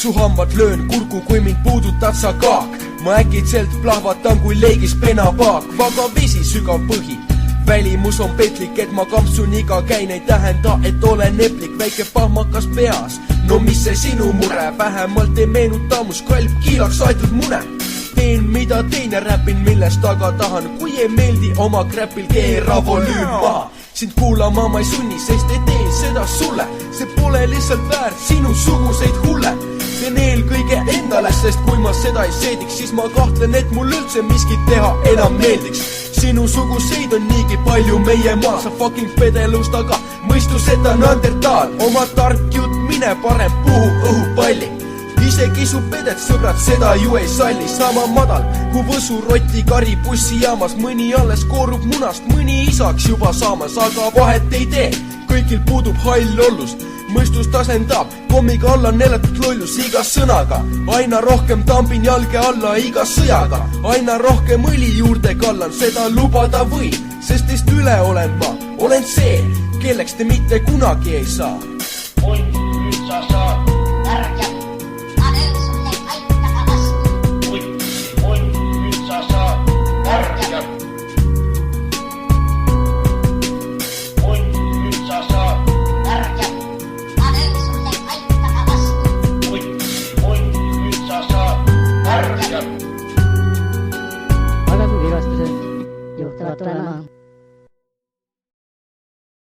su hambad löön kurku, kui mind puudutad sa kaak. Ma äkitselt plahvatan, kui leigis penapaak. Vaga vesi, sügav põhi, välimus on petlik, et ma kampsun iga käin, ei tähenda, et olen neplik, väike pahmakas peas. No mis see sinu mure, vähemalt ei meenuta mu skalp kiilaks aetud mune. Teen mida teen ja räpin, millest aga tahan, kui ei meeldi oma kräpil keera volüüm maha. Sind kuulama ma ei sunni, sest ei tee seda sulle, see pole lihtsalt väärt sinusuguseid hulle. Teen eelkõige endale, sest kui ma seda ei seediks, siis ma kahtlen, et mul üldse miskit teha enam meeldiks. Sinusuguseid on niigi palju meie maal, sa fucking pedelust, aga mõistuseta Neandertaal. Oma tark jutt, mine parem puhu õhupalli, isegi su pedet, sõbrad, seda ju ei salli. Sama madal kui võsuroti kari bussijaamas, mõni alles koorub munast, mõni isaks juba saamas, aga vahet ei tee, kõigil puudub hall ollus. Mõistust asendab kommiga alla neelatud lollus iga sõnaga. Aina rohkem tambin jalge alla iga sõjaga, aina rohkem õli juurde kallan, seda lubada võin, sest teist üle olen ma, olen see, kelleks te mitte kunagi ei saa. Oi, nüüd sa saad ärge, ma löön sulle kaikaga vastu. Oi, nüüd sa saad ärge. Oi, nüüd sa saad ärge, ma löön sulle kaikaga vastu. Oi, nüüd sa saad ärge. aga kui vigastused juhtuvad tulema